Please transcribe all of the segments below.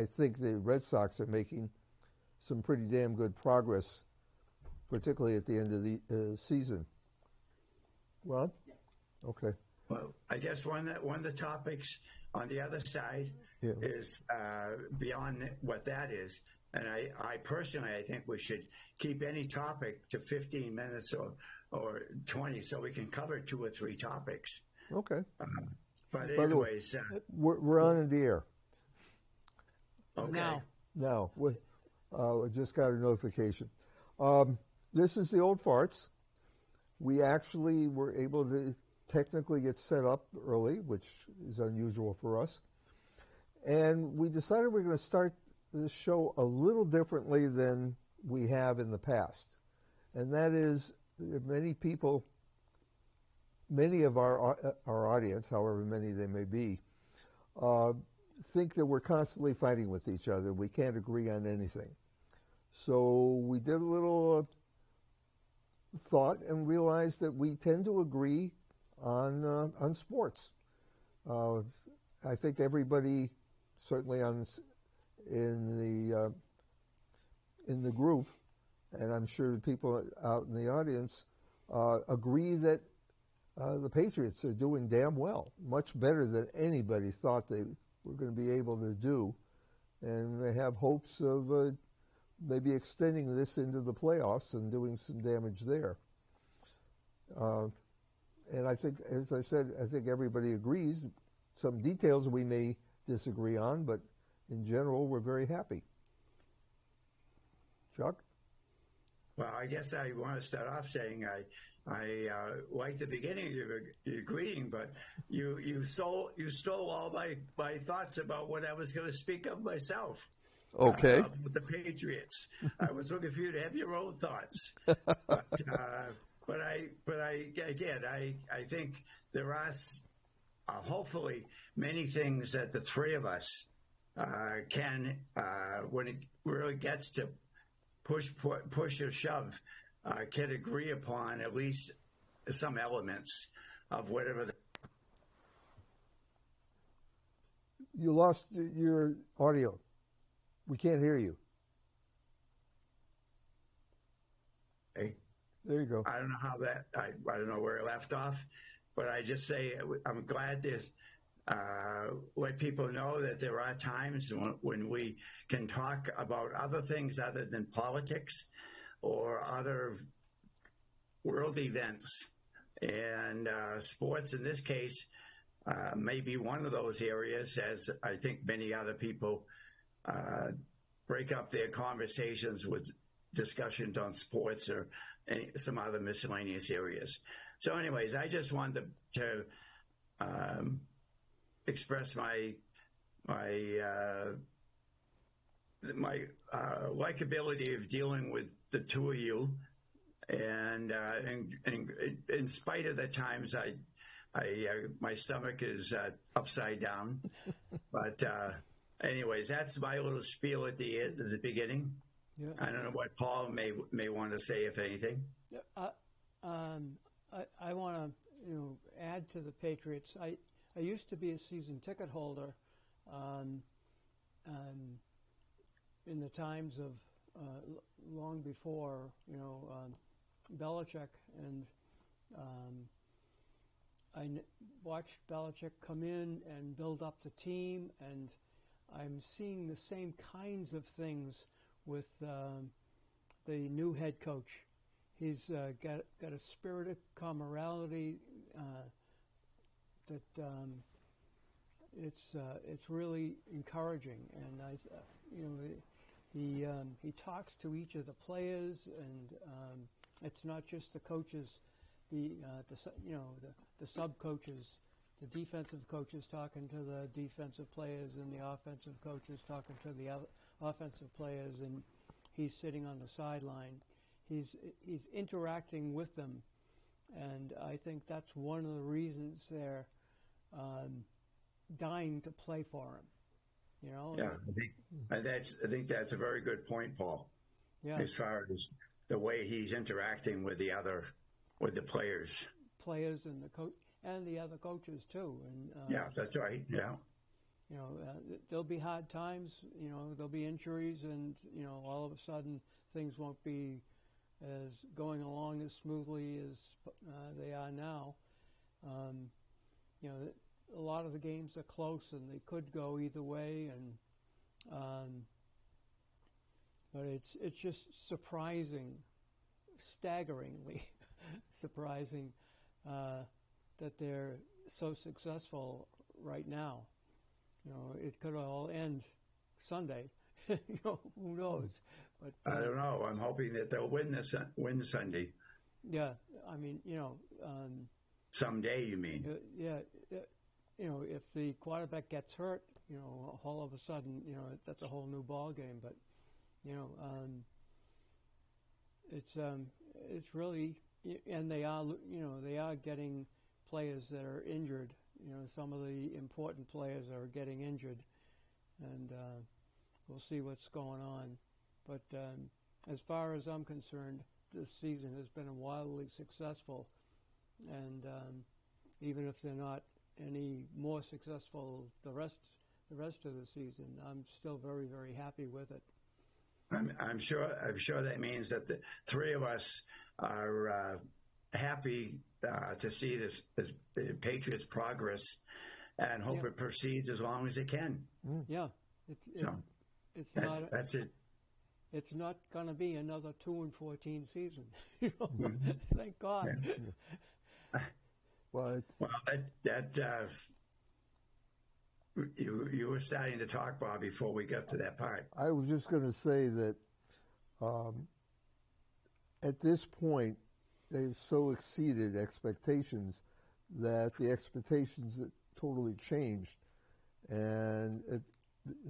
I think the Red Sox are making some pretty damn good progress, particularly at the end of the season. Ron? Okay. Well, I guess one of the topics on the other side is beyond what that is. And I personally, I think we should keep any topic to 15 minutes or 20 so we can cover 2 or 3 topics. Okay. But anyways. We're on in the air. Okay. Now. We just got a notification. This is the Old Farts. We actually were able to technically get set up early, which is unusual for us. And we decided we're going to start this show a little differently than we have in the past. And that is, many people, many of our audience, however many they may be, think that we're constantly fighting with each other. We can't agree on anything. So we did a little thought and realized that we tend to agree on sports. I think everybody, certainly in the group, and I'm sure the people out in the audience agree that the Patriots are doing damn well, much better than anybody thought they were going to be able to do, and they have hopes of maybe extending this into the playoffs and doing some damage there. And I think, as I said, I think everybody agrees. Some details we may disagree on, but in general, we're very happy. Chuck? Well, I guess I want to start off saying I like the beginning of your greeting, but you stole all my thoughts about what I was going to speak of myself. Okay. With the Patriots, I was looking for you to have your own thoughts, but I think there are hopefully many things that the three of us can, when it really gets to push or shove, can agree upon at least some elements of whatever. You lost your audio. We can't hear you. Hey, there you go. I don't know how that. I don't know where it left off, but I just say I'm glad there's. Let people know that there are times when we can talk about other things other than politics or other world events. And sports, in this case, may be one of those areas, as I think many other people break up their conversations with discussions on sports or some other miscellaneous areas. So anyways, I just wanted to express my likability of dealing with the two of you, and in spite of the times my stomach is upside down, but anyways, that's my little spiel at the beginning. Yeah. I don't know what Paul may want to say, if anything. Yeah, I want to add to the Patriots. I used to be a season ticket holder in the times of long before, Belichick, and I watched Belichick come in and build up the team, and I'm seeing the same kinds of things with the new head coach. He's got a spirit of camaraderie that it's really encouraging, and he talks to each of the players, and it's not just the coaches, the sub coaches, the defensive coaches talking to the defensive players, and the offensive coaches talking to the offensive players, and he's sitting on the sideline. He's interacting with them, and I think that's one of the reasons they're dying to play for him. Yeah, I think that's a very good point, Paul. Yeah. As far as the way he's interacting with the players and the coach and the other coaches too. And yeah, that's right. Yeah. there'll be hard times. There'll be injuries, and all of a sudden things won't be as going along as smoothly as they are now. A lot of the games are close, and they could go either way, but it's just surprising, staggeringly surprising that they're so successful right now. It could all end Sunday. Who knows? But I don't know. I'm hoping that they'll win Sunday. Yeah, I mean, someday. You mean? If the quarterback gets hurt, all of a sudden, that's a whole new ball game. But it's really, and they are getting players that are injured. Some of the important players are getting injured, and we'll see what's going on. But as far as I'm concerned, this season has been wildly successful, and even if they're not any more successful the rest of the season, I'm still very, very happy with it. I'm sure that means that the three of us are happy to see this the Patriots' progress, and hope it proceeds as long as it can. Yeah, that's it. It's not going to be another 2-14 season. Thank God. Yeah. Well, you were starting to talk, Bob, before we got to that part. I was just going to say that at this point, they've so exceeded expectations that the expectations totally changed. And at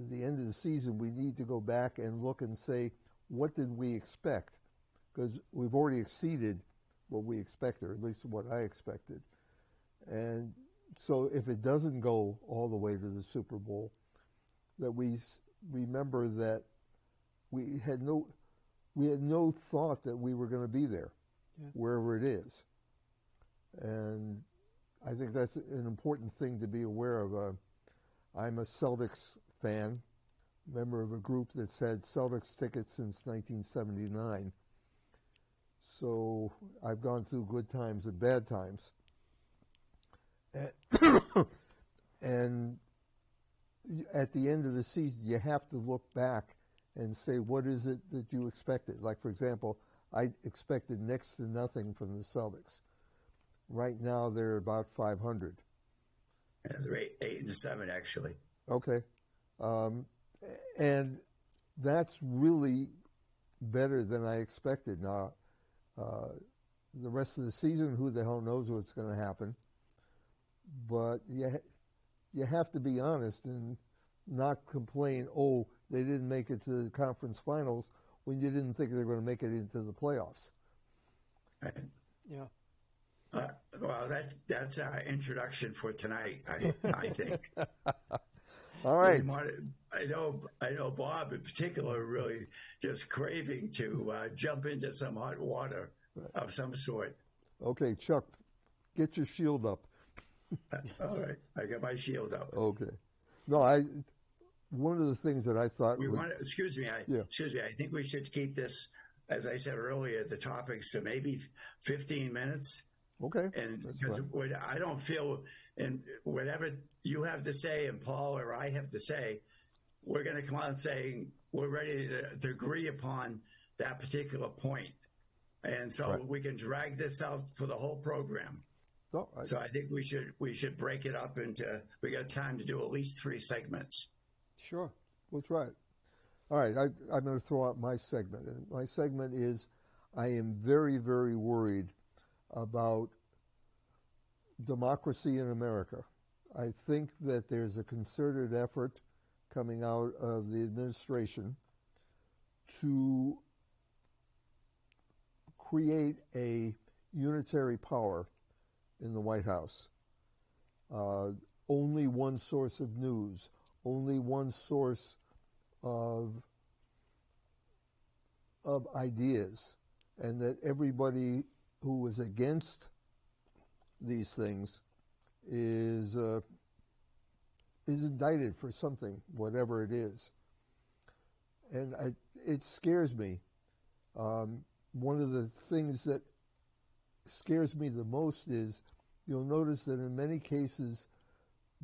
the end of the season, we need to go back and look and say, what did we expect? Because we've already exceeded what we expected, or at least what I expected. And so if it doesn't go all the way to the Super Bowl, that we remember that we had no thought that we were going to be there, wherever it is. And I think that's an important thing to be aware of. I'm a Celtics fan, member of a group that's had Celtics tickets since 1979. So I've gone through good times and bad times. And at the end of the season, you have to look back and say, what is it that you expected? Like, for example, I expected next to nothing from the Celtics. Right now, they're about 500. Yeah, they're 8-7, actually. Okay. And that's really better than I expected. Now, the rest of the season, who the hell knows what's going to happen. But you have to be honest and not complain, oh, they didn't make it to the conference finals when you didn't think they were going to make it into the playoffs. Right. Yeah. Well, that's our introduction for tonight, I think. All right. I know Bob in particular really just craving to jump into some hot water of some sort. Okay, Chuck, get your shield up. All right, I got my shield up. Okay. No, one of the things that I thought excuse me, I think we should keep this, as I said earlier, the topics to maybe 15 minutes. Okay. And because I don't feel, and whatever you have to say and Paul or I have to say, we're going to come out saying we're ready to agree upon that particular point. And so we can drag this out for the whole program. So I think we should break it up into, we got time to do at least 3 segments. Sure. We'll try it. All right, I'm going to throw out my segment. And my segment is, I am very, very worried about democracy in America. I think that there's a concerted effort coming out of the administration to create a unitary power in the White House. Only one source of news, only one source of ideas, and that everybody who is against these things is is indicted for something, whatever it is. And it scares me. One of the things that scares me the most is you'll notice that in many cases,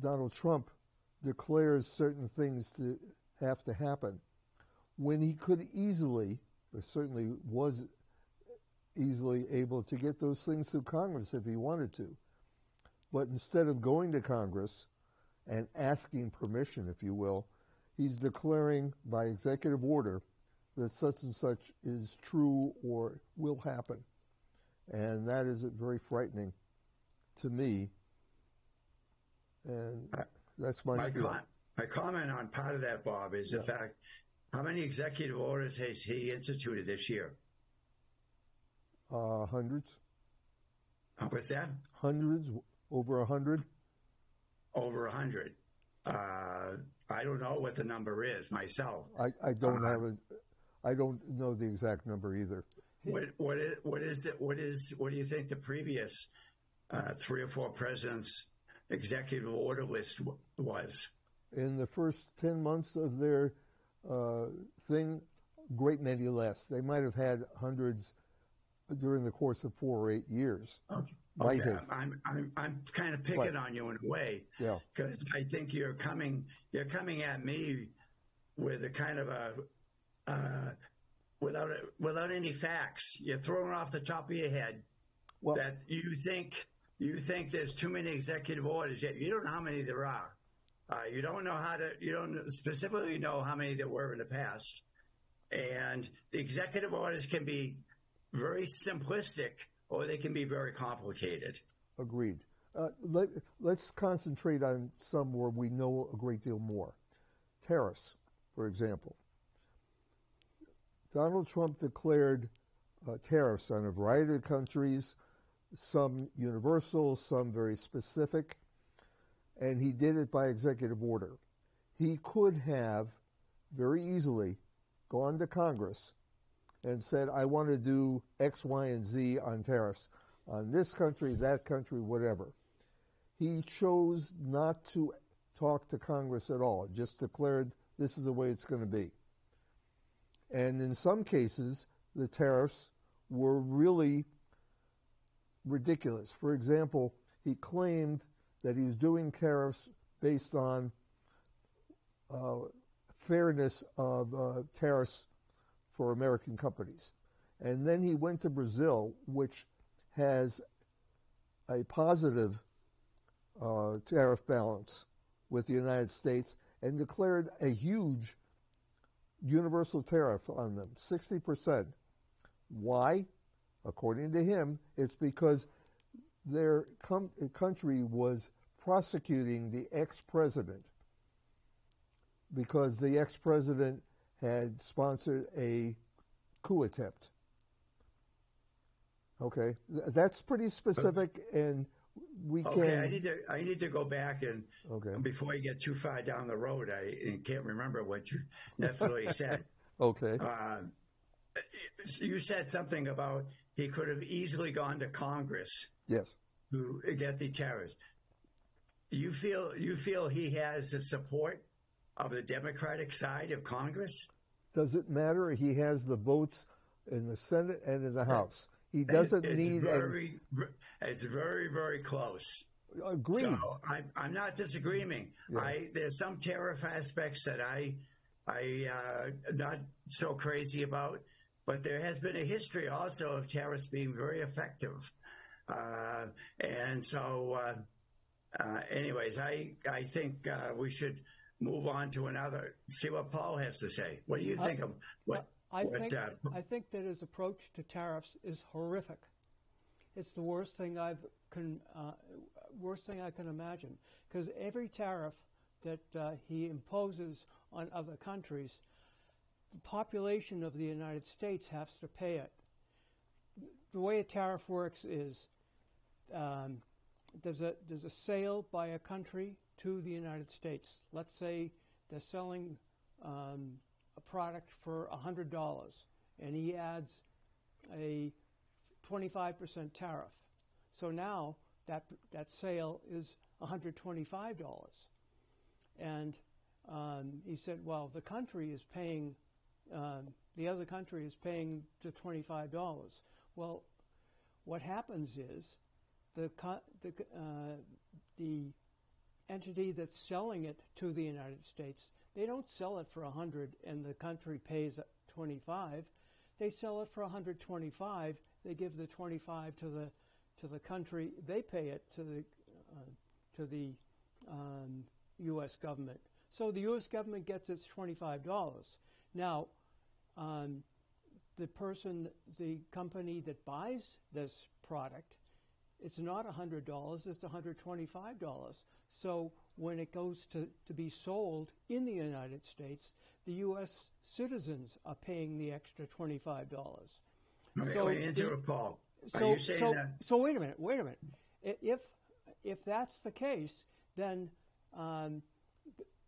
Donald Trump declares certain things to have to happen when he could easily, or certainly was easily able to get those things through Congress if he wanted to. But instead of going to Congress and asking permission, if you will, he's declaring by executive order that such and such is true or will happen. And that is very frightening to me. And that's my spiel. My comment on part of that, Bob, is the fact, how many executive orders has he instituted this year? Hundreds. What's that? Hundreds, over 100. Over 100. I don't know what the number is myself. I don't have it. I don't know the exact number either. What is it? What do you think the previous 3 or 4 presidents' executive order list was? In the first 10 months of their thing, great many less. They might have had hundreds during the course of 4 or 8 years. Okay. I'm kind of picking on you in a way, because I think you're coming at me with a kind of a without any facts. You're throwing off the top of your head that you think there's too many executive orders. Yet you don't know how many there are. You don't specifically know how many there were in the past, and the executive orders can be very simplistic, or they can be very complicated. Agreed. Let's concentrate on some where we know a great deal more. Tariffs, for example. Donald Trump declared tariffs on a variety of countries, some universal, some very specific, and he did it by executive order. He could have very easily gone to Congress and said, I want to do X, Y, and Z on tariffs on this country, that country, whatever. He chose not to talk to Congress at all, just declared this is the way it's going to be. And in some cases, the tariffs were really ridiculous. For example, he claimed that he was doing tariffs based on fairness of tariffs for American companies. And then he went to Brazil, which has a positive tariff balance with the United States, and declared a huge universal tariff on them, 60%. Why? According to him, it's because their country was prosecuting the ex-president because the ex-president had sponsored a coup attempt. Okay, that's pretty specific, and we can. Okay, I need to go back and before you get too far down the road, I can't remember what you necessarily said. Okay. You said something about he could have easily gone to Congress. Yes. To get the tariffs. You feel he has the support of the Democratic side of Congress? Does it matter? He has the votes in the Senate and in the House. He doesn't need. It's very, very close. Agreed. So I'm not disagreeing. Yeah. There's some tariff aspects that I not so crazy about, but there has been a history also of tariffs being very effective. And so, anyways, I think we should move on to another. See what Paul has to say. What do you think of what? I think that his approach to tariffs is horrific. It's the worst thing I can imagine, because every tariff that he imposes on other countries, the population of the United States has to pay it. The way a tariff works is there's a sale by a country to the United States. Let's say they're selling a product for $100, and he adds a 25% tariff. So now that sale is $125. And he said, well, the country is paying, the other country is paying the $25. Well, what happens is the entity that's selling it to the United States, they don't sell it for 100 and the country pays 25. They sell it for 125. They give the 25 to the country. They pay it to the U.S. government. So the U.S. government gets its $25. Now, the company that buys this product, it's not $100, it's $125. So when it goes to be sold in the United States, the U.S. citizens are paying the extra $25. So wait a minute. If that's the case, then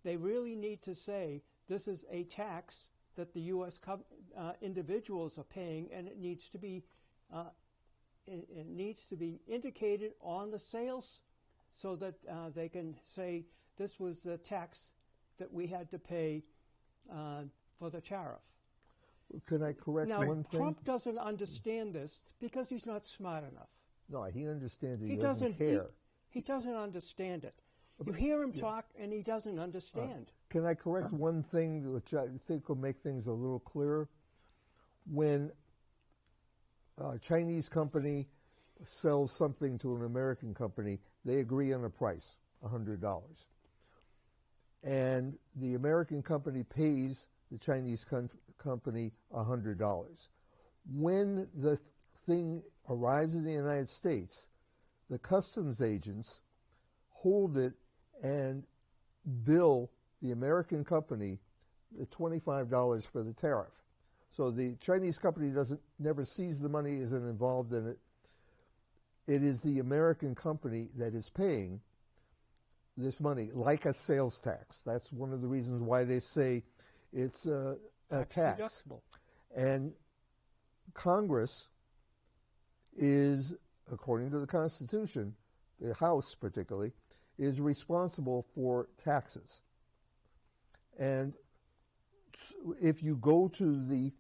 they really need to say this is a tax that the U.S. individuals are paying, and it needs to be indicated on the sales, so that they can say this was the tax that we had to pay for the tariff. Can I correct one thing? Trump doesn't understand this because he's not smart enough. No, he understands it. He doesn't care. He doesn't understand it. You hear him talk, and he doesn't understand. Can I correct one thing which I think will make things a little clearer? When a Chinese company sells something to an American company, they agree on a price, $100. And the American company pays the Chinese company $100. When the thing arrives in the United States, the customs agents hold it and bill the American company the $25 for the tariff. So the Chinese company never sees the money, isn't involved in it. It is the American company that is paying this money, like a sales tax. That's one of the reasons why they say it's a tax. Deductible. And Congress is, according to the Constitution, the House particularly, is responsible for taxes. And if you go to the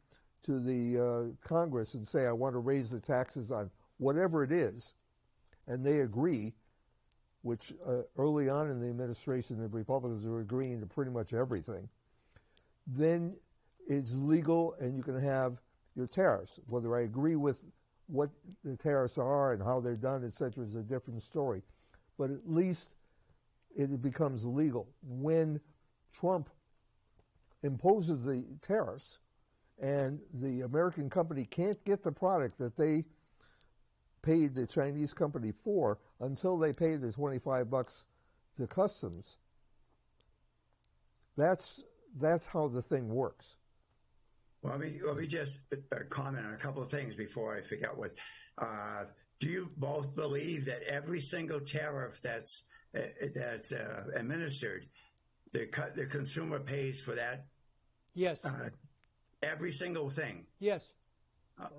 Congress and say, I want to raise the taxes on whatever it is, and they agree, which early on in the administration, the Republicans were agreeing to pretty much everything, then it's legal and you can have your tariffs. Whether I agree with what the tariffs are and how they're done, etc., is a different story. But at least it becomes legal. When Trump imposes the tariffs and the American company can't get the product that they paid the Chinese company for until they pay the $25 to customs, that's how the thing works. Well, let me just comment on a couple of things before I forget what. Do you both believe that every single tariff that's administered, the consumer pays for that? Yes. Every single thing. Yes.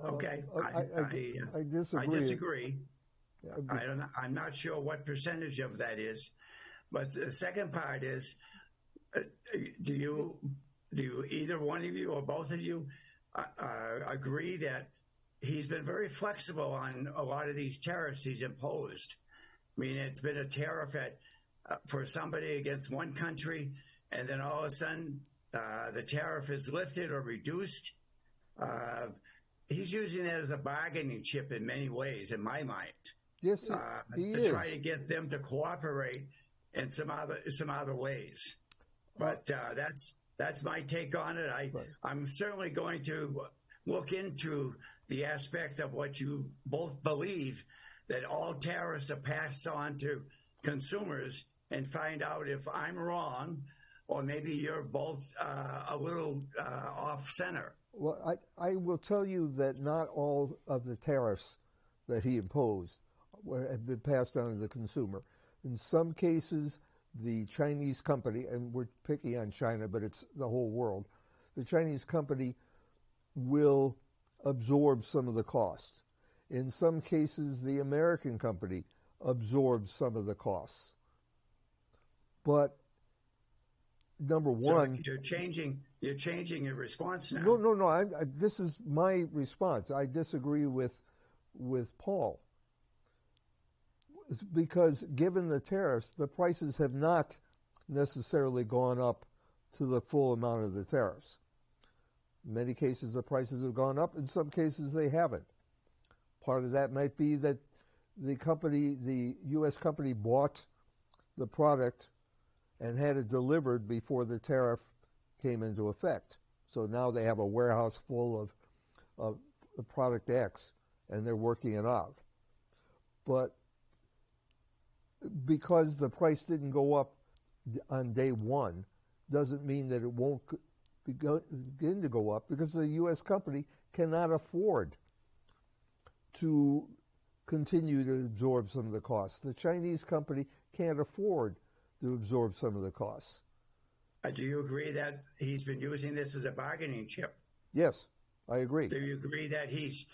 Okay. I disagree. I disagree. I'm not sure what percentage of that is, but the second part is, do you either one of you or both of you agree that he's been very flexible on a lot of these tariffs he's imposed? I mean, it's been a tariff for somebody against one country, and then all of a sudden the tariff is lifted or reduced. He's using it as a bargaining chip in many ways, in my mind. Yes, he is. To try to get them to cooperate in some other ways. But that's my take on it. I'm certainly going to look into the aspect of what you both believe, that all tariffs are passed on to consumers, and find out if I'm wrong or maybe you're both a little off center. Well, I will tell you that not all of the tariffs that he imposed have been passed on to the consumer. In some cases, the Chinese company, and we're picking on China, but it's the whole world, the Chinese company will absorb some of the cost. In some cases, the American company absorbs some of the costs. But number So one, you're changing your response now. no. This is my response. I disagree with Paul, because given the tariffs, the prices have not necessarily gone up to the full amount of the tariffs. In many cases, the prices have gone up. In some cases, they haven't. Part of that might be that the U.S. company bought the product and had it delivered before the tariff came into effect. So now they have a warehouse full of product X, and they're working it out. But because the price didn't go up on day one, doesn't mean that it won't begin to go up, because the U.S. company cannot afford to continue to absorb some of the costs. The Chinese company can't afford to absorb some of the costs. Do you agree that he's been using this as a bargaining chip? Yes, I agree. Do you agree that he's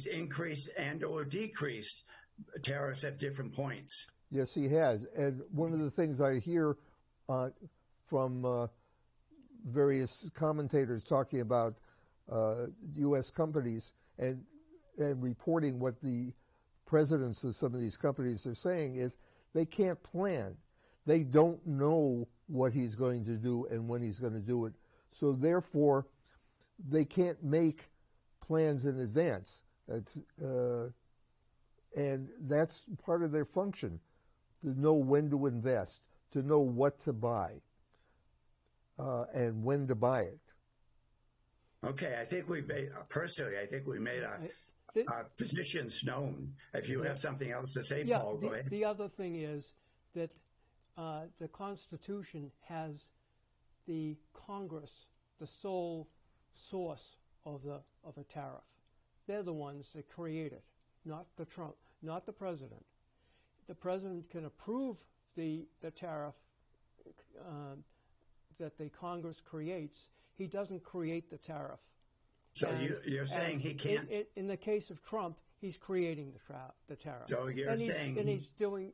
increased and or decreased tariffs at different points? Yes, he has. And one of the things I hear from various commentators talking about U.S. companies and reporting what the presidents of some of these companies are saying is they can't plan. They don't know what he's going to do and when he's going to do it. So therefore, they can't make plans in advance. And that's part of their function, to know when to invest, to know what to buy, and when to buy it. Okay, I think we made our positions known. If you have something else to say, Paul, go ahead. The other thing is that the Constitution has the Congress, the sole source of a tariff. They're the ones that create it, not the president. The president can approve the tariff that the Congress creates. He doesn't create the tariff. So you're saying he can't? In the case of Trump, he's creating the tariff. So you're saying... And he's doing,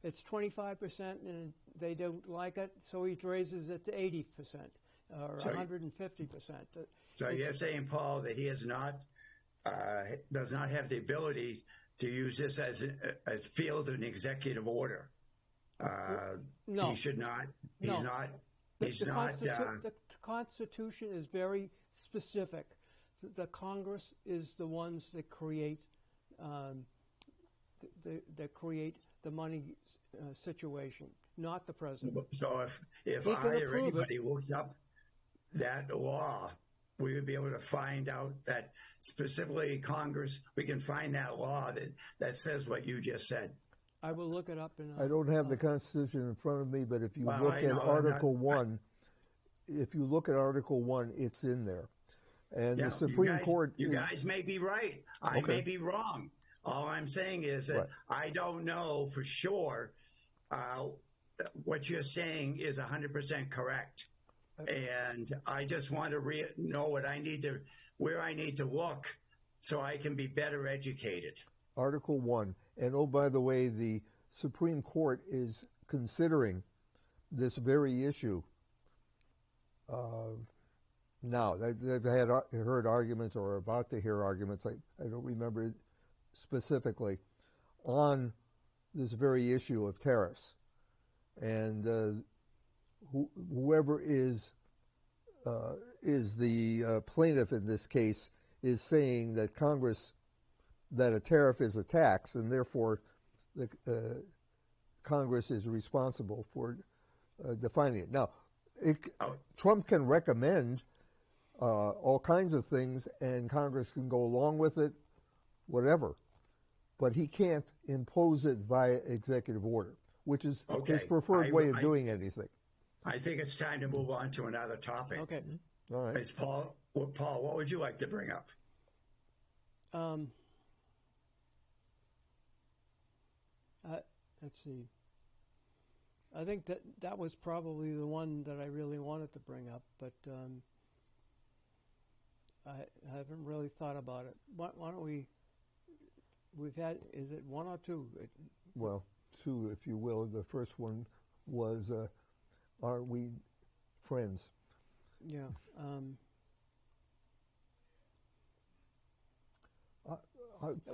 it's 25% and they don't like it, so he raises it to 80% or 150%. So you're saying, Paul, that he does not have the ability to use this as a field of an executive order? No. He should not. The Constitution is very specific. The Congress is the ones that create the money situation, not the president. So if I or anybody looked up that law, we would be able to find out that specifically Congress, we can find that law that says what you just said. I will look it up. I don't have the Constitution in front of me, but if you look at Article 1, it's in there. And the Supreme Court... You guys may be right. I may be wrong. All I'm saying is that I don't know for sure what you're saying is 100% correct. And I just want to know where I need to look so I can be better educated. Article 1. And oh, by the way, the Supreme Court is considering this very issue now. They've heard arguments or are about to hear arguments, I don't remember specifically, on this very issue of tariffs. And whoever is the plaintiff in this case is saying that that a tariff is a tax, and therefore Congress is responsible for defining it. Now, Trump can recommend all kinds of things, and Congress can go along with it, whatever. But he can't impose it via executive order, which is his preferred way of doing anything. I think it's time to move on to another topic. Okay. All right. It's Paul, what would you like to bring up? Let's see. I think that was probably the one that I really wanted to bring up, but I haven't really thought about it. Why don't is it one or two? Well, two, if you will. The first one was, are we friends. Yeah.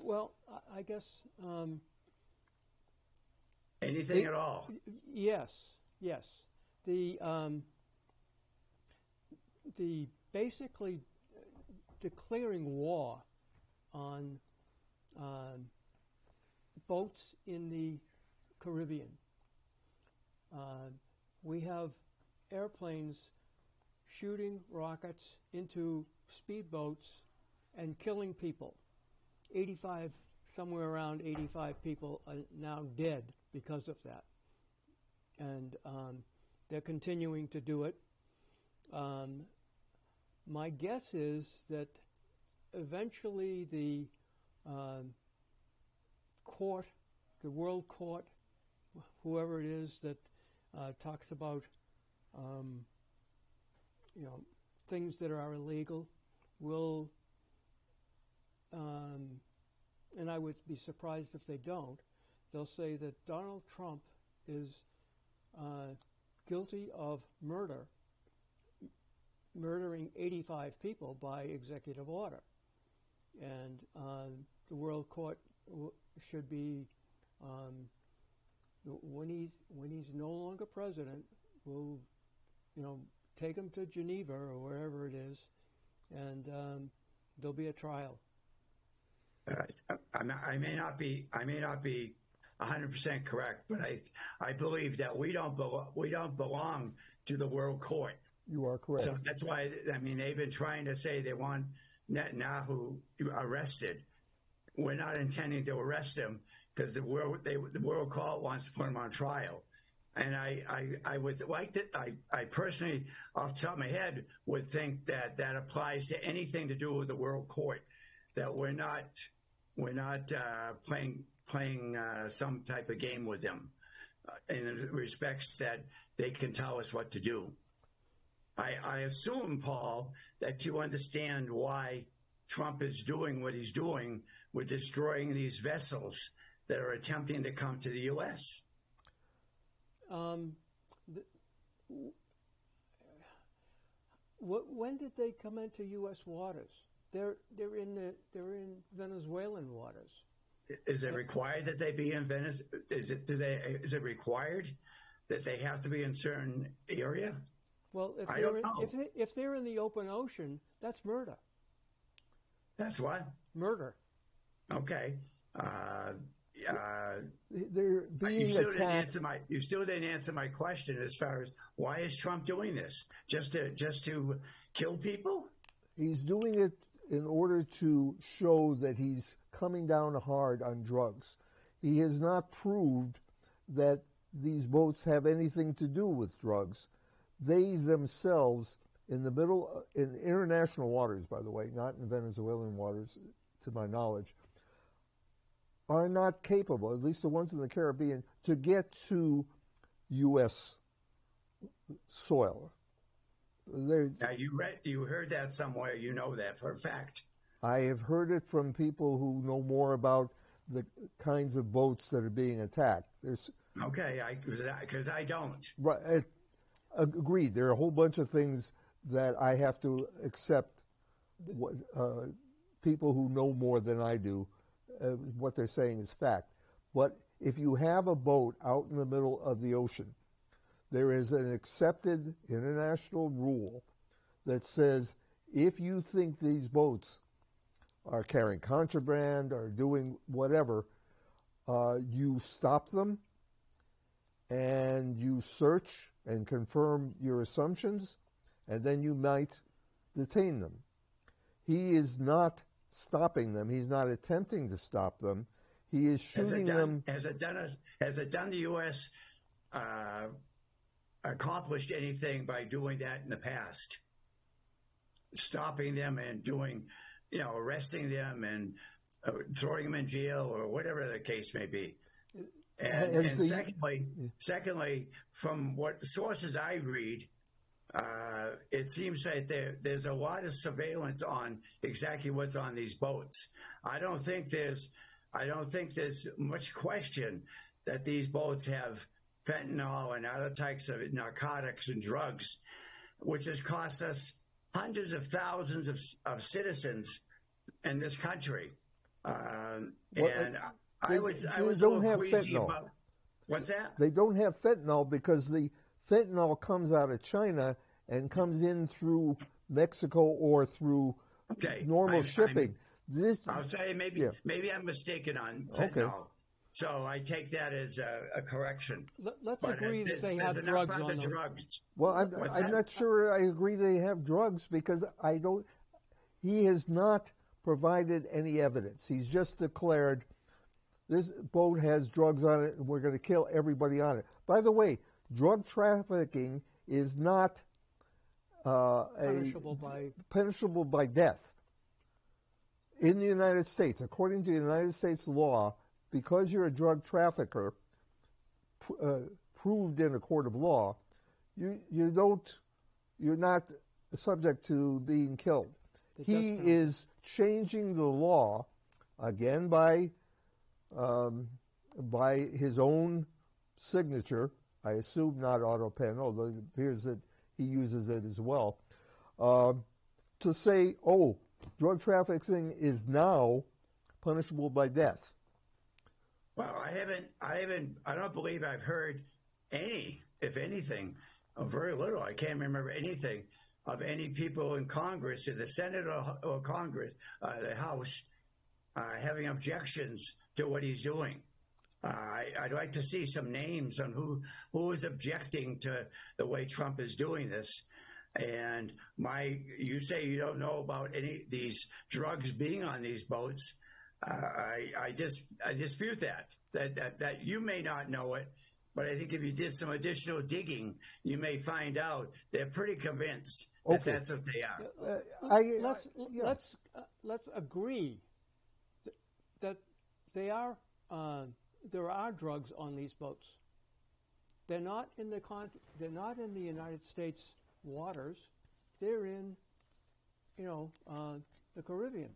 Well, I guess anything at all. Yes. The basically declaring war on boats in the Caribbean. We have airplanes shooting rockets into speedboats and killing people. Somewhere around 85 people are now dead because of that. And they're continuing to do it. My guess is that eventually the court, the World Court, whoever it is that talks about things that are illegal, will, and I would be surprised if they don't, they'll say that Donald Trump is guilty of murdering 85 people by executive order. And the World Court should be, when he's no longer president, will, take him to Geneva or wherever it is, and there'll be a trial. I may not be 100% correct, but I believe that we don't belong to the World Court. You are correct. So that's why they've been trying to say they want Netanyahu arrested. We're not intending to arrest him because the World Court wants to put him on trial. And I would like that. I personally, off the top of my head, would think that applies to anything to do with the World Court. That we're not playing some type of game with them in the respects that they can tell us what to do. I assume, Paul, that you understand why Trump is doing what he's doing with destroying these vessels that are attempting to come to the U.S. When did they come into U.S. waters? They're in Venezuelan waters. Is it required that they be in Venice? Is it required that they have to be in a certain area? Well, if they're in the open ocean, that's murder. That's what? Murder. Okay. They're being attacked. You still didn't answer my question as far as why is Trump doing this? Just to kill people? He's doing it in order to show that he's coming down hard on drugs. He has not proved that these boats have anything to do with drugs. They themselves, in international waters, by the way, not in Venezuelan waters, to my knowledge, are not capable, at least the ones in the Caribbean, to get to U.S. soil. Now you heard that somewhere. You know that for a fact. I have heard it from people who know more about the kinds of boats that are being attacked. Okay, because I don't. Right, agreed. There are a whole bunch of things that I have to accept. People who know more than I do, what they're saying is fact. But if you have a boat out in the middle of the ocean, there is an accepted international rule that says if you think these boats are carrying contraband or doing whatever, you stop them and you search and confirm your assumptions, and then you might detain them. He is not stopping them. He's not attempting to stop them. He is shooting them. Has it done the U.S. Accomplished anything by doing that in the past? Stopping them and arresting them and throwing them in jail or whatever the case may be. And secondly, from what sources I read, it seems that there's a lot of surveillance on exactly what's on these boats. I don't think there's much question that these boats have fentanyl and other types of narcotics and drugs which has cost us hundreds of thousands of citizens in this country. And I was a little queasy about what's that? They don't have fentanyl because the fentanyl comes out of China and comes in through Mexico or through normal shipping. I'll say maybe I'm mistaken on fentanyl. Okay. So I take that as a correction. Let's agree that they have drugs on them. Drugs. Well, I'm not sure I agree they have drugs because he has not provided any evidence. He's just declared this boat has drugs on it and we're going to kill everybody on it. By the way, drug trafficking is not punishable by death. In the United States, according to United States law, because you're a drug trafficker, proved in a court of law, you're not subject to being killed. He is changing the law again by his own signature. I assume not auto pen, although it appears that he uses it as well, to say, drug trafficking is now punishable by death. Well, I don't believe I've heard any, if anything, very little. I can't remember anything of any people in Congress, in the Senate or Congress, the House, having objections to what he's doing. I'd like to see some names on who is objecting to the way Trump is doing this. And you say you don't know about any of these drugs being on these boats. I dispute that you may not know it, but I think if you did some additional digging, you may find out they're pretty convinced that that's what they are. Let's agree that they are. There are drugs on these boats. They're not in the United States waters. They're in, the Caribbean.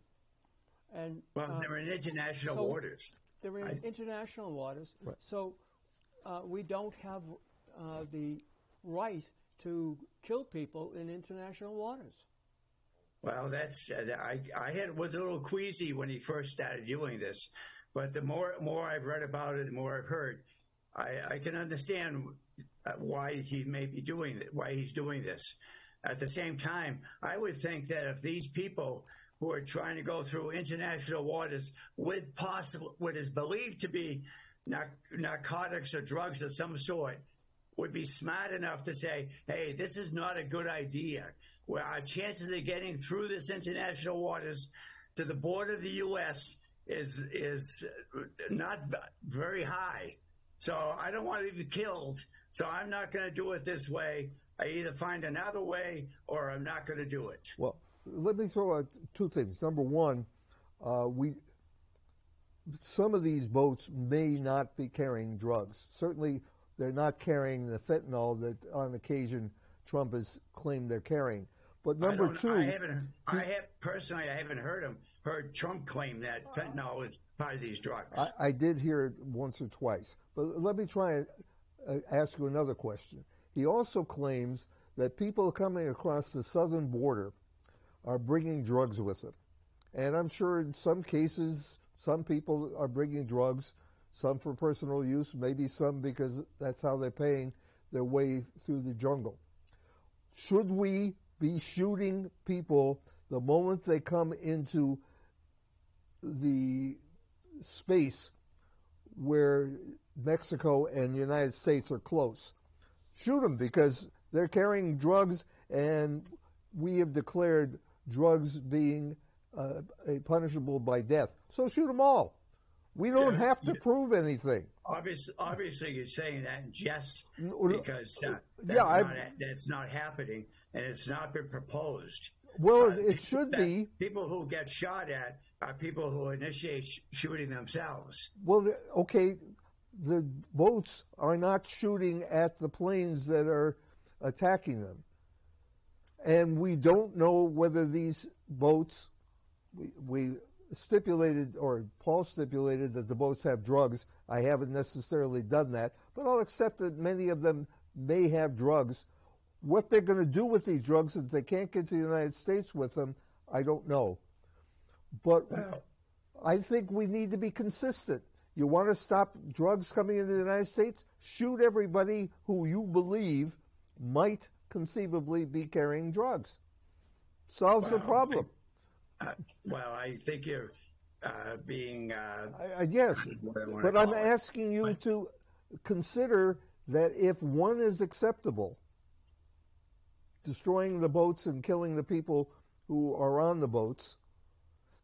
And they're in international waters. They're in international waters. Right. So we don't have the right to kill people in international waters. Well, that's was a little queasy when he first started doing this, but the more I've read about it, the more I've heard, I can understand why he may be doing it, why he's doing this. At the same time, I would think that if these people who are trying to go through international waters with what is believed to be narcotics or drugs of some sort would be smart enough to say, hey, this is not a good idea. Where our chances of getting through this international waters to the border of the U.S. is not very high. So I don't want to be killed. So I'm not going to do it this way. I either find another way or I'm not going to do it. Well, let me throw out two things. Number one, some of these boats may not be carrying drugs. Certainly, they're not carrying the fentanyl that on occasion Trump has claimed they're carrying. But number two, I haven't heard Trump claim that fentanyl is part of these drugs. I did hear it once or twice. But let me try and ask you another question. He also claims that people coming across the southern border are bringing drugs with them. And I'm sure in some cases, some people are bringing drugs, some for personal use, maybe some because that's how they're paying their way through the jungle. Should we be shooting people the moment they come into the space where Mexico and the United States are close? Shoot them because they're carrying drugs, and we have declared drugs being punishable by death. So shoot them all. We don't have to prove anything. Obviously, you're saying that in jest because that's not happening, and it's not been proposed. Well, it should be. People who get shot at are people who initiate shooting themselves. Well, okay, the boats are not shooting at the planes that are attacking them. And we don't know whether these boats, we stipulated, or Paul stipulated that the boats have drugs. I haven't necessarily done that, but I'll accept that many of them may have drugs. What they're going to do with these drugs since they can't get to the United States with them, I don't know. But I think we need to be consistent. You want to stop drugs coming into the United States? Shoot everybody who you believe might conceivably be carrying drugs. Solves the problem. Well, I think you're being... yes, but I'm asking you to consider that if one is acceptable, destroying the boats and killing the people who are on the boats,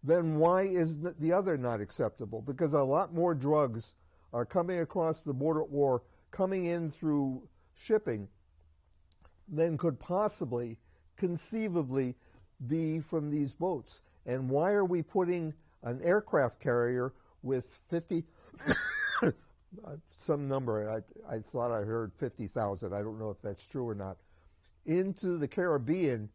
then why is the other not acceptable? Because a lot more drugs are coming across the border or coming in through shipping than could possibly, conceivably, be from these boats. And why are we putting an aircraft carrier with 50, some number, I thought I heard 50,000, I don't know if that's true or not, into the Caribbean?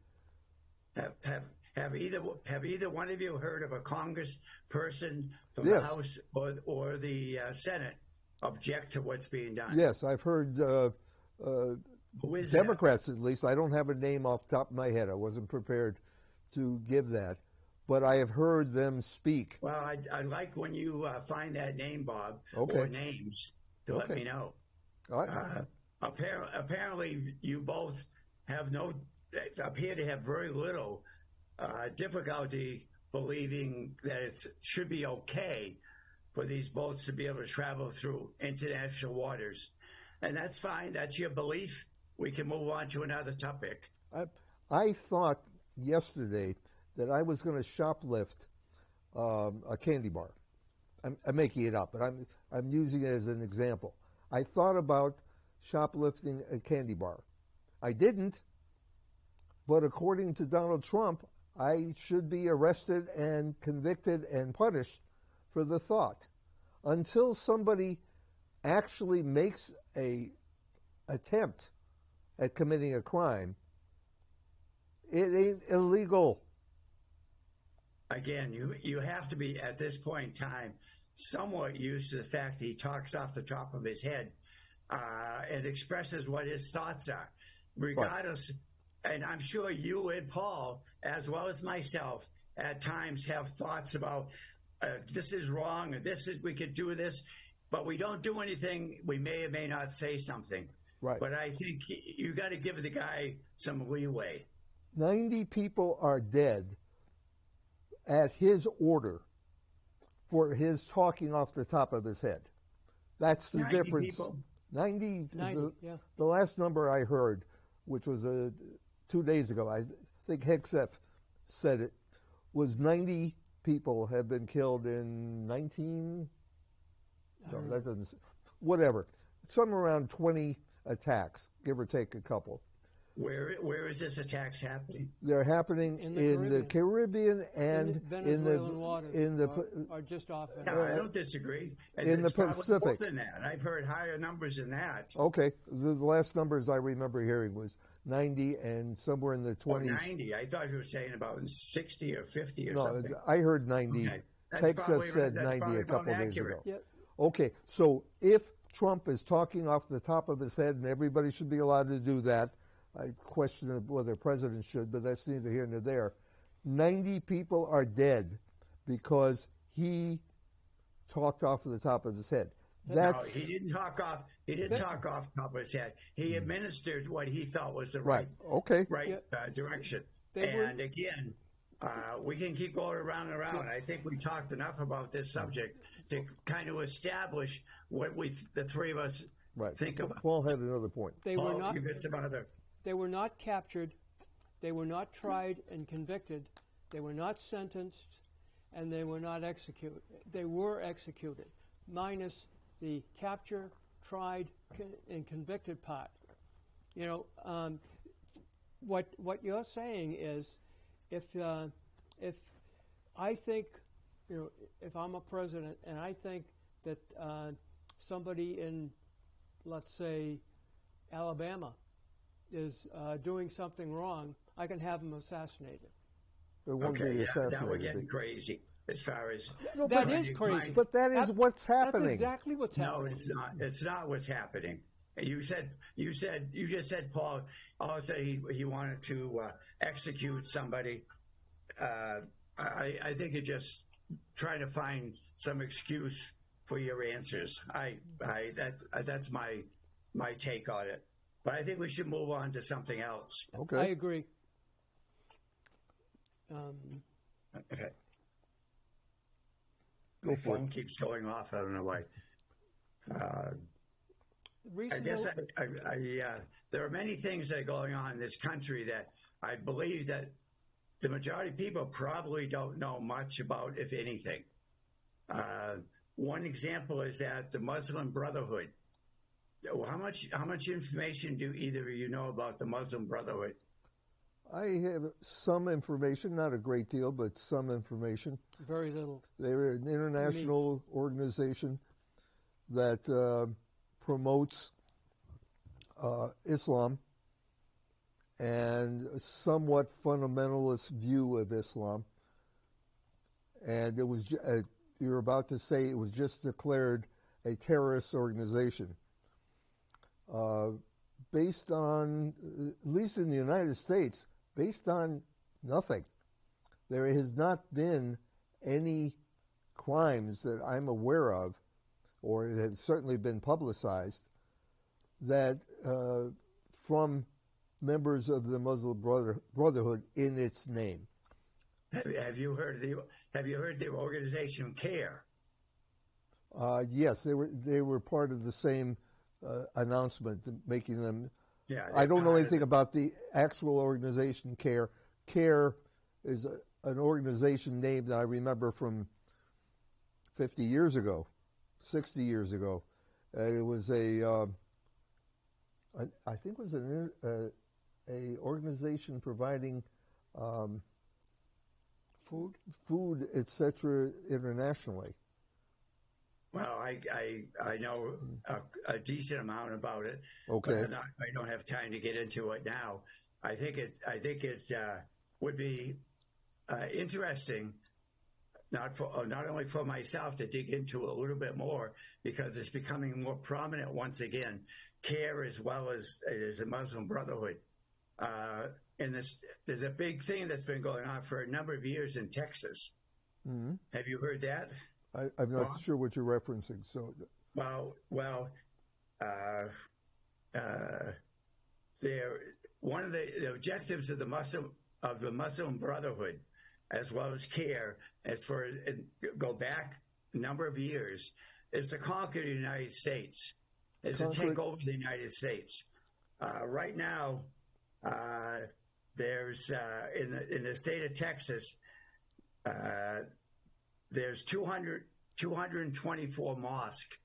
Have either one of you heard of a congressperson from the House or the Senate object to what's being done? Yes, I've heard Democrats, at least. I don't have a name off the top of my head. I wasn't prepared to give that. But I have heard them speak. Well, I'd like when you find that name, Bob, or names, to let me know. All right. Apparently, you both appear to have very little difficulty believing that it should be okay for these boats to be able to travel through international waters. And that's fine. That's your belief. We can move on to another topic. I thought yesterday that I was going to shoplift a candy bar. I'm making it up, but I'm using it as an example. I thought about shoplifting a candy bar. I didn't, but according to Donald Trump, I should be arrested and convicted and punished for the thought. Until somebody actually makes a attempt at committing a crime, it ain't illegal. Again, you have to be, at this point in time, somewhat used to the fact that he talks off the top of his head and expresses what his thoughts are, regardless. Right. And I'm sure you and Paul, as well as myself, at times have thoughts about this is wrong, or we could do this, but we don't do anything. We may or may not say something. Right. But I think you got to give the guy some leeway. 90 people are dead at his order for his talking off the top of his head. That's the 90 difference. People? 90. Yeah. The last number I heard, which was 2 days ago, I think Hegseth said it, was 90 people have been killed in 19. No, that doesn't. Whatever. Somewhere around 20 attacks, give or take a couple. Where is this attacks happening? They're happening in the Caribbean and in the are just off. No, I don't disagree. In the Pacific. Than that. I've heard higher numbers than that. Okay, the last numbers I remember hearing was 90 and somewhere in the 20s. 90. I thought you were saying about 60 or 50 or something. No, I heard 90. Okay. Texas said 90 a couple days ago. Yep. Okay, so if Trump is talking off the top of his head, and everybody should be allowed to do that, I question whether the president should, but that's neither here nor there. 90 people are dead because he talked off the top of his head. No, he didn't talk off. He didn't talk off the top of his head. He administered what he felt was the right direction. And again, we can keep going around and around. I think we talked enough about this subject to kind of establish what the three of us think about. Paul had another point. They were not. You got some other. They were not captured. They were not tried and convicted. They were not sentenced, and they were not executed. They were executed, minus the capture, tried, and convicted part. You know, what you're saying is, if I think, you know, if I'm a president and I think that somebody in, let's say, Alabama is doing something wrong, I can have him assassinated. Okay, now we're getting crazy as far as... No, that is crazy. But that is what's happening. That's exactly what's happening. No, it's not. It's not what's happening. You just said, Paul, also he wanted to execute somebody. I think you're just trying to find some excuse for your answers. That's my take on it. But I think we should move on to something else. Okay. I agree. Okay. My phone keeps going off. I don't know why. I guess there are many things that are going on in this country that I believe that the majority of people probably don't know much about, if anything. One example is that the Muslim Brotherhood. How much information do either of you know about the Muslim Brotherhood? I have some information, not a great deal, but some information. Very little. They're an international organization that promotes Islam and a somewhat fundamentalist view of Islam. And it was, you're about to say, it was just declared a terrorist organization. Based on, at least in the United States, based on nothing. There has not been any crimes that I'm aware of, or it have certainly been publicized, that from members of the Muslim Brotherhood in its name. Have you heard the organization CARE? Yes, they were part of the same announcement, making them. Yeah, I don't know anything about the actual organization CARE. CARE is an organization name that I remember from 50 years ago, 60 years ago. It was I think it was a organization providing food, etc., internationally. Well, I know a decent amount about it. Okay. But I don't have time to get into it now. I think it would be interesting, not only for myself, to dig into it a little bit more, because it's becoming more prominent once again. CARE as well as a Muslim Brotherhood. And there's a big thing that's been going on for a number of years in Texas. Mm-hmm. Have you heard that? I'm not sure what you're referencing. So, one of the objectives of the Muslim Brotherhood, as well as CARE, go back a number of years, is to conquer the United States, to take over the United States. Right now, there's in the state of Texas. There's 224 mosques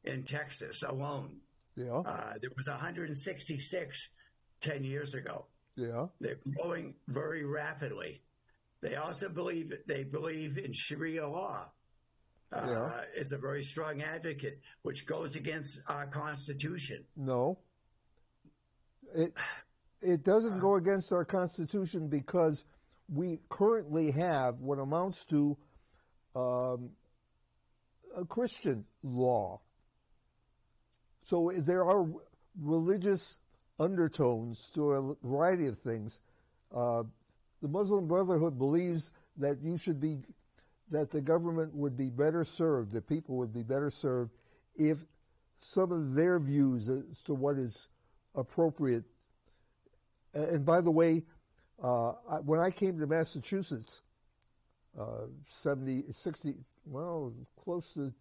in Texas alone. Yeah. There was 166 10 years ago. Yeah. They're growing very rapidly. They also believe in Sharia law. Is a very strong advocate, which goes against our Constitution. No. It doesn't go against our Constitution, because we currently have what amounts to a Christian law. So there are religious undertones to a variety of things. The Muslim Brotherhood believes that that the government would be better served, that people would be better served, if some of their views as to what is appropriate. And by the way, when I came to Massachusetts, close to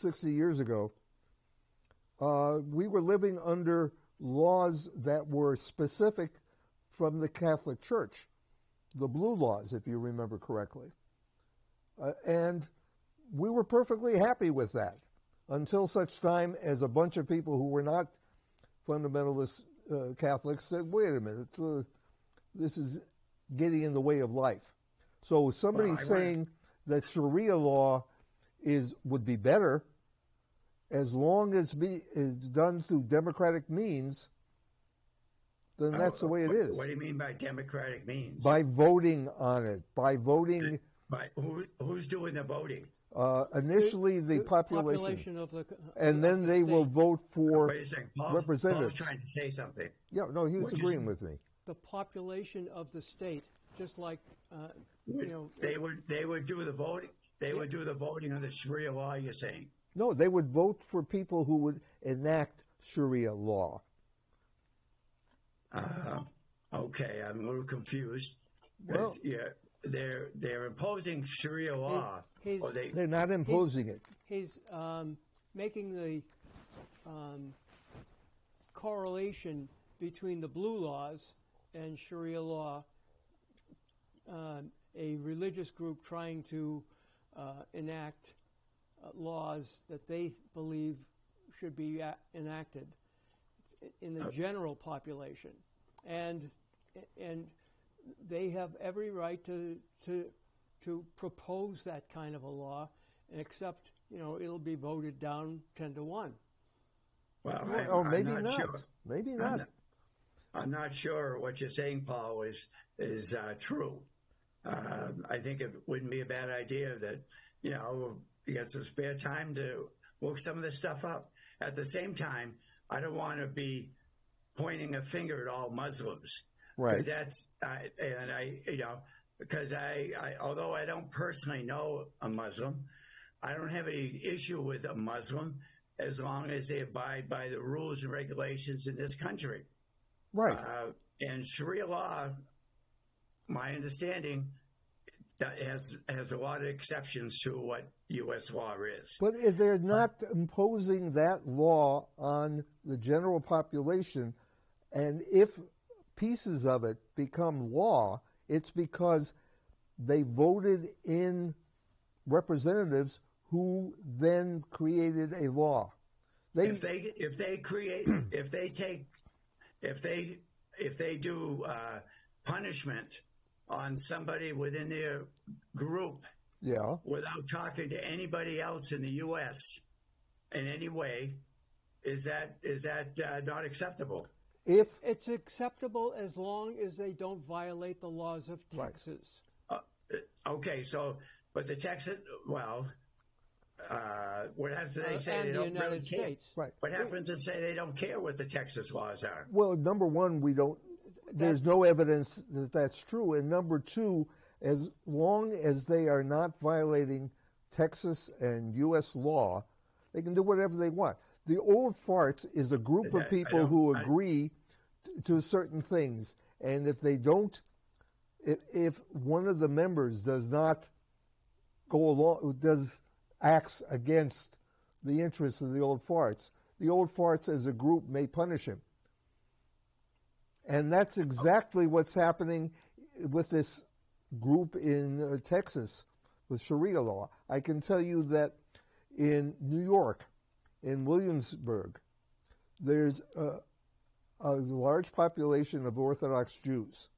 60 years ago, we were living under laws that were specific from the Catholic Church, the blue laws, if you remember correctly. And we were perfectly happy with that until such time as a bunch of people who were not fundamentalist Catholics said, wait a minute, this is getting in the way of life. So somebody saying that Sharia law would be better as long as is done through democratic means, then that's the way it is. What do you mean by democratic means? By voting on it, by voting. Who's doing the voting? Initially, the population of the and then they will vote for Wait a second. representatives. Paul's trying to say something. Yeah, no, he was agreeing with me. the population of the state, just like They would do the voting. They would do the voting on the Sharia law. You're saying? No, they would vote for people who would enact Sharia law. Okay, I'm a little confused. Well, yeah, they're imposing Sharia law. they're not imposing it. He's making the correlation between the blue laws and Sharia law, a religious group trying to enact laws that they believe should be enacted in the general population, and they have every right to propose that kind of a law, except it'll be voted down 10-1. Well, maybe I'm not. Sure. Maybe not. I'm not sure what you're saying, Paul, is true. I think it wouldn't be a bad idea that you get some spare time to look some of this stuff up. At the same time, I don't want to be pointing a finger at all Muslims. Right. That's because I although I don't personally know a Muslim, I don't have any issue with a Muslim as long as they abide by the rules and regulations in this country. Right. And Sharia law, my understanding, that has a lot of exceptions to what U.S. law is. But if they're not imposing that law on the general population, and if pieces of it become law, it's because they voted in representatives who then created a law. If they do punishment on somebody within their group, without talking to anybody else in the U.S. in any way, is that not acceptable? If it's acceptable as long as they don't violate the laws of Texas. Okay, but the Texas, what happens if they say they don't really care? States. Right. What happens if say they don't care what the Texas laws are? Well, number one, there's no evidence that that's true. And number two, as long as they are not violating Texas and U.S. law, they can do whatever they want. The Old Farts is a group of people who agree to certain things. And if they don't, if one of the members does not go along, acts against the interests of the Old Farts as a group may punish him. And that's exactly what's happening with this group in Texas with Sharia law. I can tell you that in New York, in Williamsburg, there's a large population of Orthodox Jews.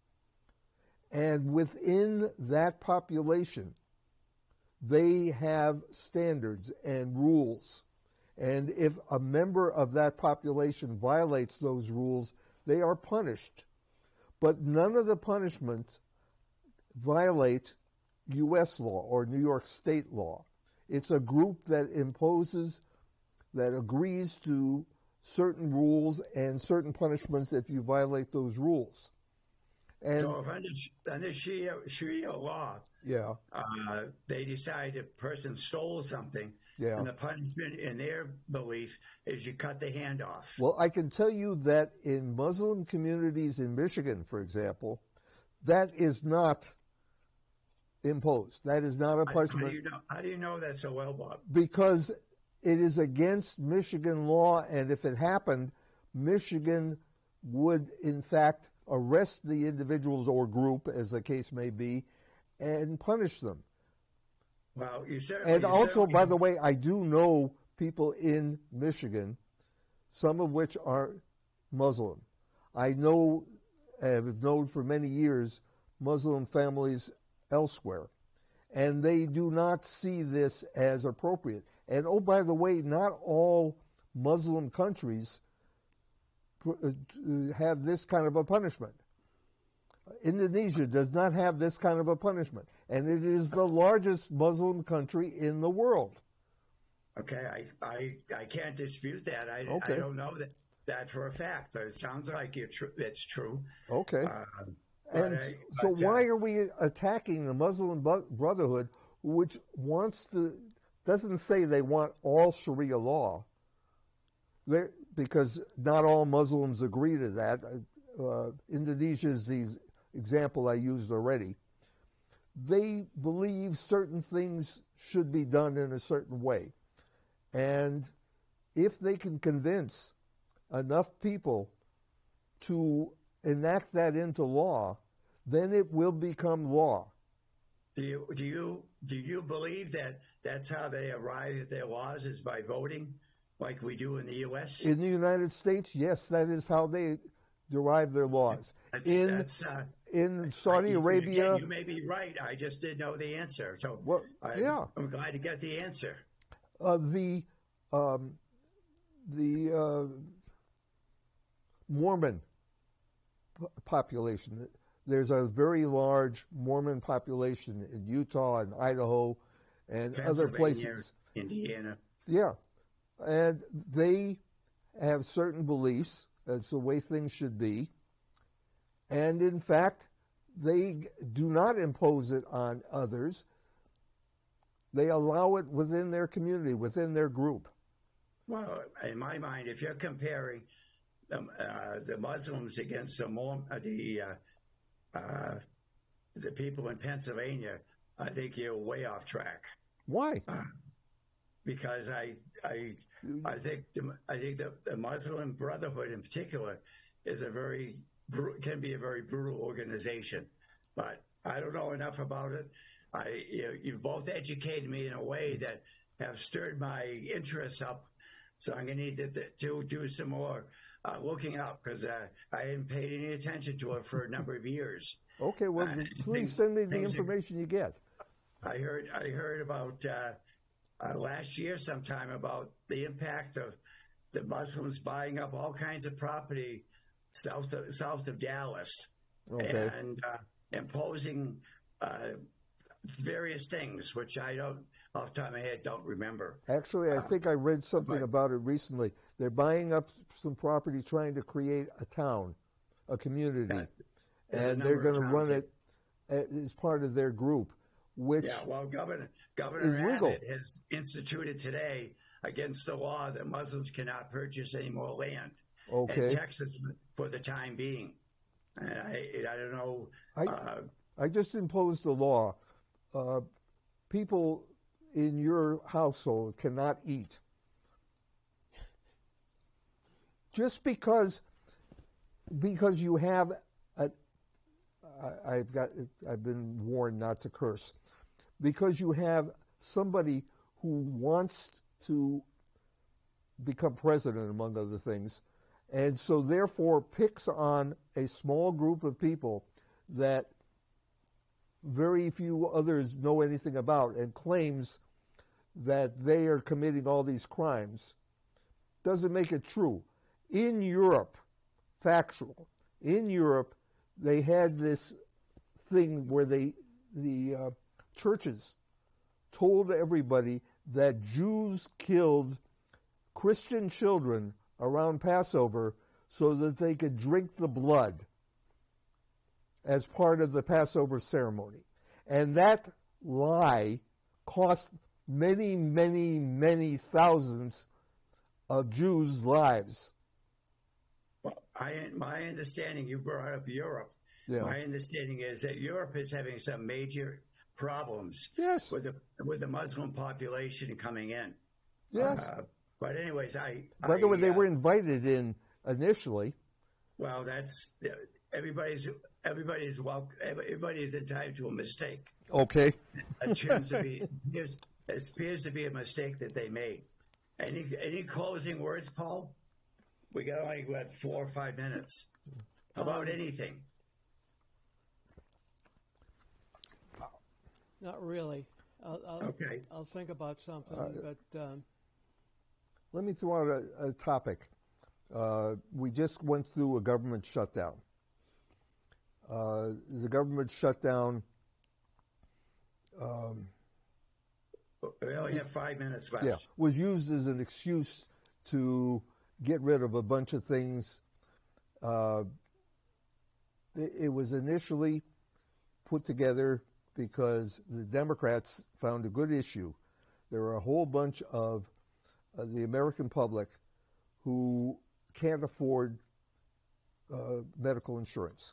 And within that population, they have standards and rules. And if a member of that population violates those rules, they are punished. But none of the punishments violate U.S. law or New York state law. It's a group that agrees to certain rules and certain punishments if you violate those rules. And so if under Sharia law, they decide a person stole something, and the punishment in their belief is you cut the hand off. Well, I can tell you that in Muslim communities in Michigan, for example, that is not imposed. That is not a punishment. How do you know that so well, Bob? Because it is against Michigan law, and if it happened, Michigan would, in fact, arrest the individuals or group, as the case may be, and punish them. Well, by the way, I do know people in Michigan, some of which are Muslim. I have known for many years Muslim families elsewhere, and they do not see this as appropriate. And by the way, not all Muslim countries have this kind of a punishment. Indonesia does not have this kind of a punishment. and it is the largest Muslim country in the world. Okay, I can't dispute that. I don't know that for a fact, but it sounds like it's true. Okay. So why are we attacking the Muslim Brotherhood, which doesn't say they want all Sharia law, because not all Muslims agree to that. Indonesia is the example I used already. They believe certain things should be done in a certain way. And if they can convince enough people to enact that into law, then it will become law. Do you believe that that's how they arrive at their laws, is by voting, like we do in the U.S.? In the United States, yes, that is how they derive their laws. In Saudi Arabia, you may be right. I just didn't know the answer, so I'm glad to get the answer. The Mormon population. There's a very large Mormon population in Utah and Idaho and other places. Indiana. Yeah. And they have certain beliefs. That's the way things should be. And in fact, they do not impose it on others. They allow it within their community, within their group. Well, in my mind, if you're comparing the Muslims against the people in Pennsylvania, I think you're way off track. Why? Because I think the Muslim Brotherhood in particular can be a very brutal organization, but I don't know enough about it. You've both educated me in a way that have stirred my interest up, so I'm going to need to do some more looking up, because I hadn't paid any attention to it for a number of years. Okay, well, please send me the information you get. I heard about last year sometime about the impact of the Muslims buying up all kinds of property south of Dallas, okay, and imposing various things, which I don't, off the top of my head, don't remember. Actually, I think I read something about it recently. They're buying up some property, trying to create a town, a community, and they're going to run it as part of their group, which Governor Abbott has instituted today against the law that Muslims cannot purchase any more land in Texas for the time being. And I don't know. I just imposed a law. People in your household cannot eat. Just because you have I've been warned not to curse. Because you have somebody who wants to become president, among other things, and so therefore picks on a small group of people that very few others know anything about, and claims that they are committing all these crimes, doesn't make it true. In Europe, factual, in Europe, they had this thing where the churches told everybody that Jews killed Christian children around Passover so that they could drink the blood as part of the Passover ceremony. And that lie cost many, many, many thousands of Jews' lives. Well, my understanding, you brought up Europe. Yeah. My understanding is that Europe is having some major problems with the Muslim population coming in. Yes. But anyways, by the way, they were invited in initially. Well, that's everybody's entitled to a mistake. Okay. It appears to be a mistake that they made. Any closing words, Paul? We got only 4 or 5 minutes. About anything. Not really. Okay. I'll think about something, but let me throw out a topic. We just went through a government shutdown. The government shutdown We only have 5 minutes left. Yeah, was used as an excuse to get rid of a bunch of things. It was initially put together because the Democrats found a good issue. There are a whole bunch of the American public who can't afford medical insurance.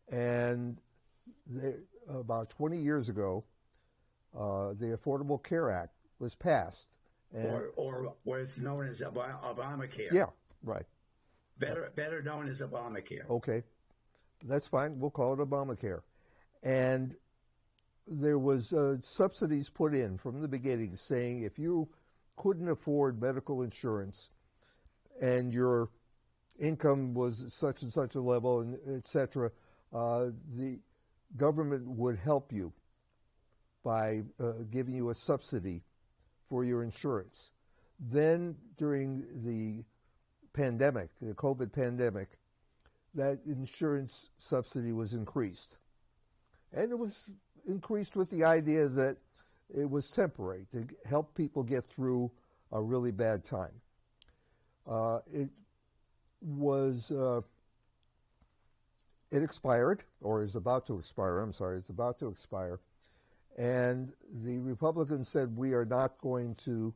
And about 20 years ago, the Affordable Care Act was passed. Or what's known as Obamacare. Yeah, right. Better known as Obamacare. Okay, that's fine. We'll call it Obamacare. And there was subsidies put in from the beginning saying if you couldn't afford medical insurance and your income was such and such a level, and et cetera, the government would help you by giving you a subsidy for your insurance. Then during the pandemic, the COVID pandemic, that insurance subsidy was increased. And it was increased with the idea that it was temporary to help people get through a really bad time. It expired, or is about to expire. I'm sorry, it's about to expire. And the Republicans said, we are not going to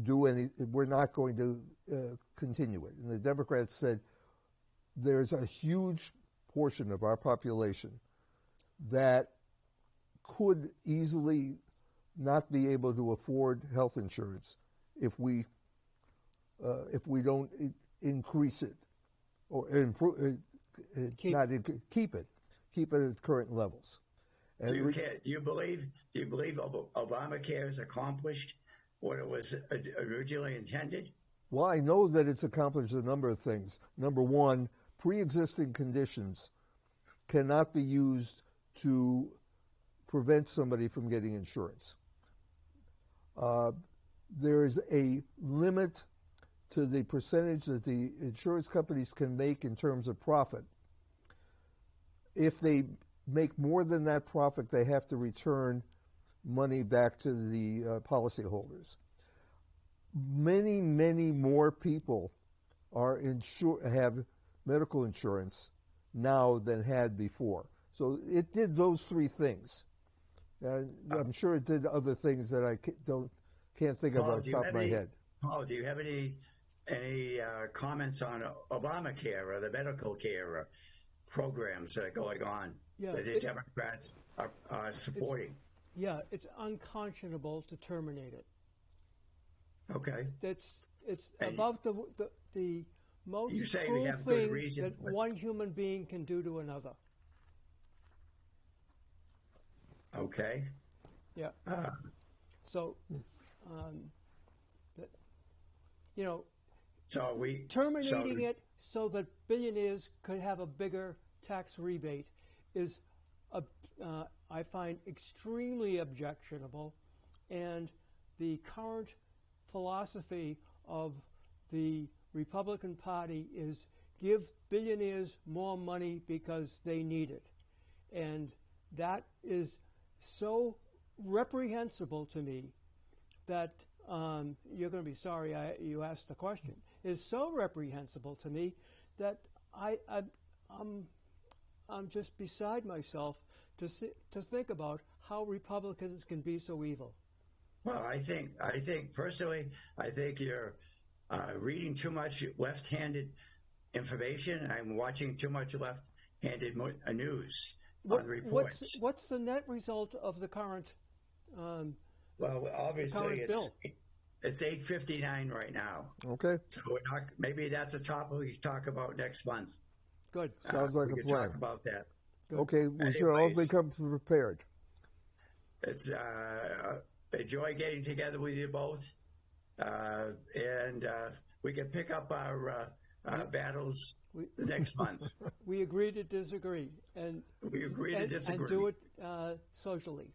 we're not going to continue it. And the Democrats said, there's a huge portion of our population that could easily not be able to afford health insurance if we don't increase it or improve, keep it at current levels. And do you believe Obamacare has accomplished what it was originally intended? Well, I know that it's accomplished a number of things. Number one, pre-existing conditions cannot be used to prevent somebody from getting insurance. There's a limit to the percentage that the insurance companies can make in terms of profit. If they make more than that profit, they have to return money back to the policyholders. Many, many more people have medical insurance now than had before. So it did those three things. I'm sure it did other things that I can't think of off the top of my head. Paul, do you have any comments on Obamacare or the medical care programs that are going on that the Democrats are supporting? It's unconscionable to terminate it. Okay. It's about the most cruel thing that one human being can do to another. Okay. Yeah. So, terminating it so that billionaires could have a bigger tax rebate is, I find, extremely objectionable, and the current philosophy of the Republican Party is give billionaires more money because they need it. And that is so reprehensible to me that you're going to be sorry you asked the question. It's so reprehensible to me that I'm just beside myself to think about how Republicans can be so evil. Well, I think personally, I think you're reading too much left-handed information. I'm watching too much left-handed news on reports. What's the net result of the current? Well, obviously, bill? It's 8:59 right now. Okay. So maybe that's a topic we can talk about next month. Good. Sounds like a plan. We can talk about that. Good. Okay, we should all become prepared. It's enjoy getting together with you both, and we can pick up our battles next month. We agree to disagree, and we agree to disagree, and do it socially.